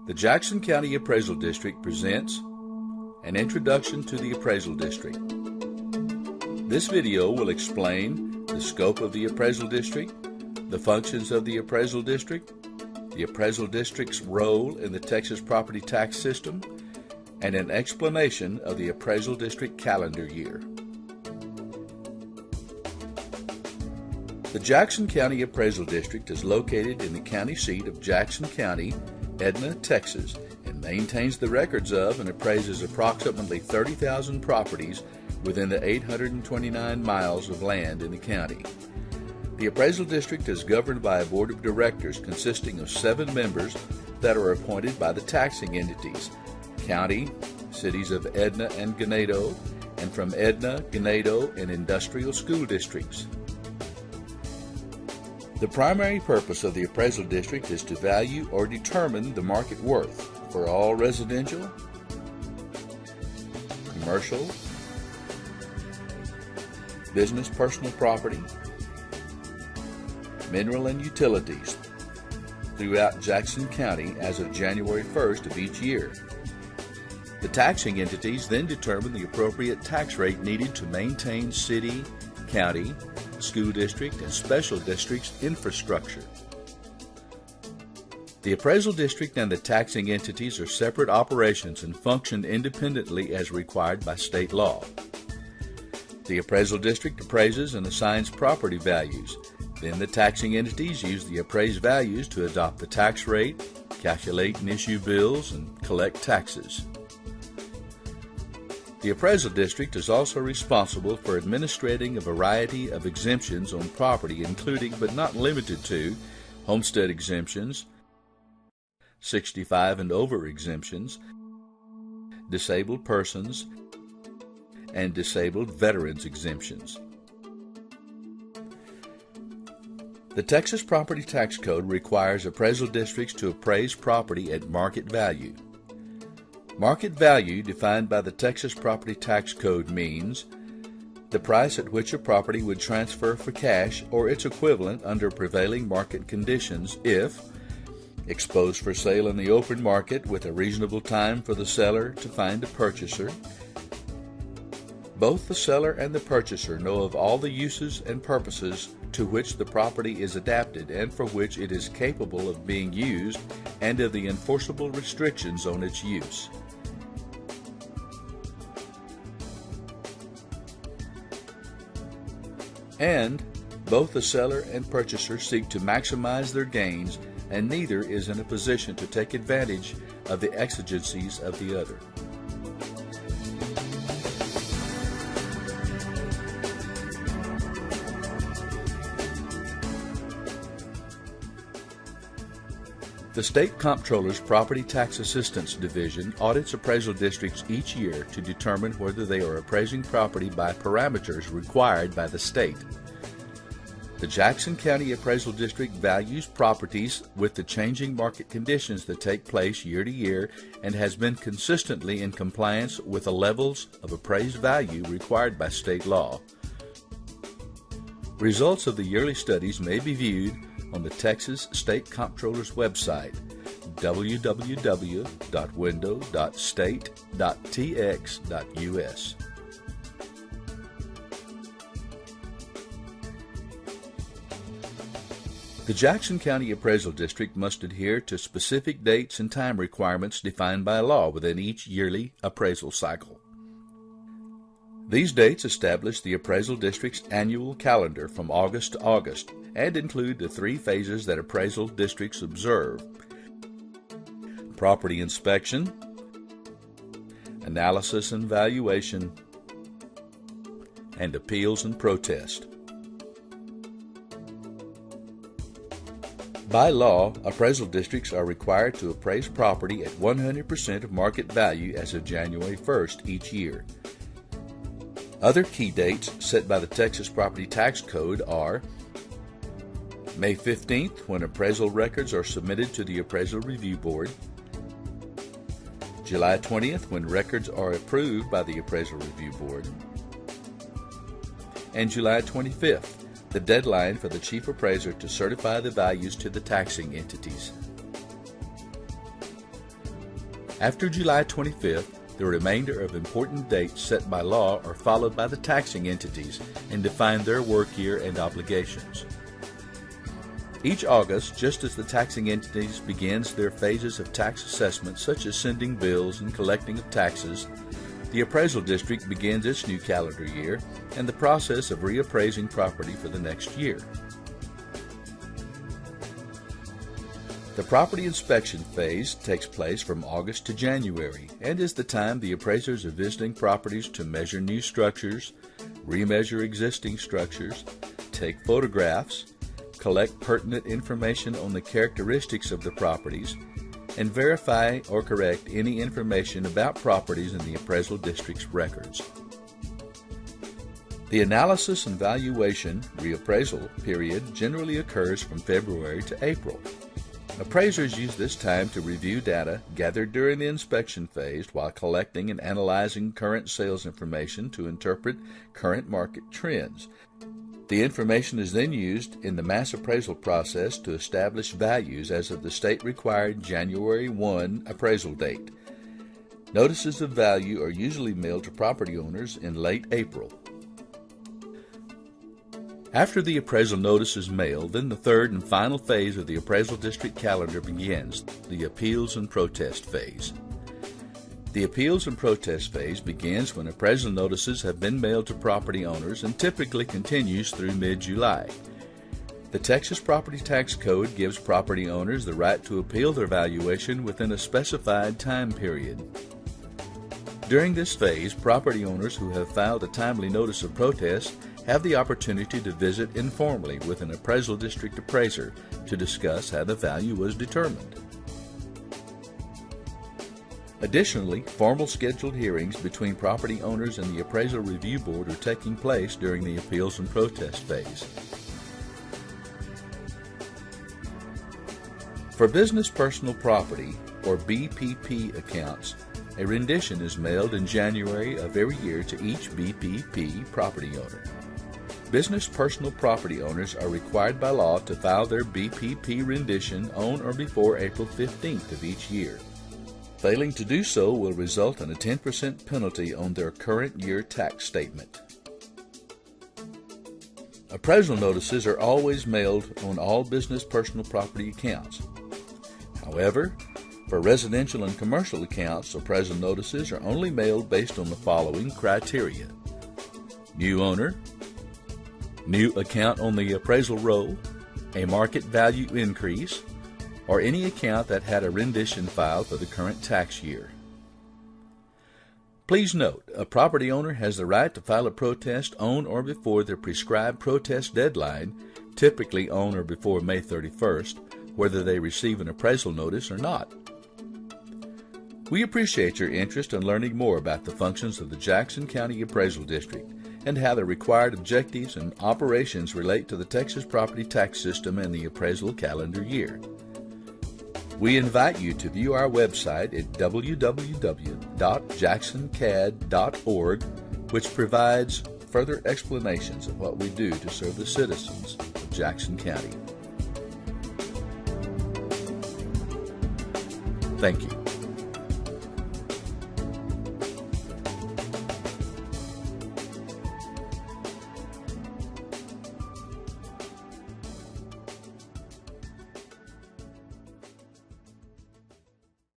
The Jackson County Appraisal District presents an introduction to the Appraisal District. This video will explain the scope of the Appraisal District, the functions of the Appraisal District, the Appraisal District's role in the Texas property tax system, and an explanation of the Appraisal District calendar year. The Jackson County Appraisal District is located in the county seat of Jackson County, Edna, Texas, and maintains the records of and appraises approximately 30,000 properties within the 829 miles of land in the county. The Appraisal District is governed by a board of directors consisting of 7 members that are appointed by the taxing entities, county, cities of Edna and Ganado, and from Edna, Ganado, and industrial school districts. The primary purpose of the Appraisal District is to value or determine the market worth for all residential, commercial, business personal property, mineral and utilities throughout Jackson County as of January 1st of each year. The taxing entities then determine the appropriate tax rate needed to maintain city, county, school district, and special districts infrastructure. The Appraisal District and the taxing entities are separate operations and function independently as required by state law. The Appraisal District appraises and assigns property values. Then the taxing entities use the appraised values to adopt the tax rate, calculate and issue bills, and collect taxes. The Appraisal District is also responsible for administrating a variety of exemptions on property, including but not limited to homestead exemptions, 65 and over exemptions, disabled persons, and disabled veterans exemptions. The Texas Property Tax Code requires appraisal districts to appraise property at market value. Market value, defined by the Texas Property Tax Code, means the price at which a property would transfer for cash or its equivalent under prevailing market conditions if exposed for sale in the open market with a reasonable time for the seller to find a purchaser. Both the seller and the purchaser know of all the uses and purposes to which the property is adapted and for which it is capable of being used, and of the enforceable restrictions on its use. And both the seller and purchaser seek to maximize their gains, and neither is in a position to take advantage of the exigencies of the other. The State Comptroller's Property Tax Assistance Division audits appraisal districts each year to determine whether they are appraising property by parameters required by the state. The Jackson County Appraisal District values properties with the changing market conditions that take place year to year and has been consistently in compliance with the levels of appraised value required by state law. Results of the yearly studies may be viewed on the Texas State Comptroller's website, www.window.state.tx.us. The Jackson County Appraisal District must adhere to specific dates and time requirements defined by law within each yearly appraisal cycle. These dates establish the Appraisal District's annual calendar from August to August and include the 3 phases that appraisal districts observe: property inspection, analysis and valuation, and appeals and protest. By law, appraisal districts are required to appraise property at 100% of market value as of January 1st each year. Other key dates set by the Texas Property Tax Code are May 15th, when appraisal records are submitted to the Appraisal Review Board, July 20th, when records are approved by the Appraisal Review Board, and July 25th, the deadline for the chief appraiser to certify the values to the taxing entities. After July 25th, the remainder of important dates set by law are followed by the taxing entities and define their work year and obligations. Each August, just as the taxing entities begins their phases of tax assessment, such as sending bills and collecting of taxes, the appraisal district begins its new calendar year and the process of reappraising property for the next year. The property inspection phase takes place from August to January and is the time the appraisers are visiting properties to measure new structures, remeasure existing structures, take photographs, collect pertinent information on the characteristics of the properties, and verify or correct any information about properties in the appraisal district's records. The analysis and valuation reappraisal period generally occurs from February to April. Appraisers use this time to review data gathered during the inspection phase while collecting and analyzing current sales information to interpret current market trends. The information is then used in the mass appraisal process to establish values as of the state-required January 1 appraisal date. Notices of value are usually mailed to property owners in late April. After the appraisal notice is mailed, then the third and final phase of the appraisal district calendar begins, the appeals and protest phase. The appeals and protest phase begins when appraisal notices have been mailed to property owners and typically continues through mid-July. The Texas Property Tax Code gives property owners the right to appeal their valuation within a specified time period. During this phase, property owners who have filed a timely notice of protest have the opportunity to visit informally with an appraisal district appraiser to discuss how the value was determined. Additionally, formal scheduled hearings between property owners and the Appraisal Review Board are taking place during the appeals and protest phase. For business personal property, or BPP accounts, a rendition is mailed in January of every year to each BPP property owner. Business personal property owners are required by law to file their BPP rendition on or before April 15th of each year. Failing to do so will result in a 10% penalty on their current year tax statement. Appraisal notices are always mailed on all business personal property accounts. However, for residential and commercial accounts, appraisal notices are only mailed based on the following criteria: new owner, new account on the appraisal roll, a market value increase, or any account that had a rendition filed for the current tax year. Please note, a property owner has the right to file a protest on or before the prescribed protest deadline, typically on or before May 31st, whether they receive an appraisal notice or not. We appreciate your interest in learning more about the functions of the Jackson County Appraisal District and how the required objectives and operations relate to the Texas property tax system and the appraisal calendar year. We invite you to view our website at www.jacksoncad.org, which provides further explanations of what we do to serve the citizens of Jackson County. Thank you.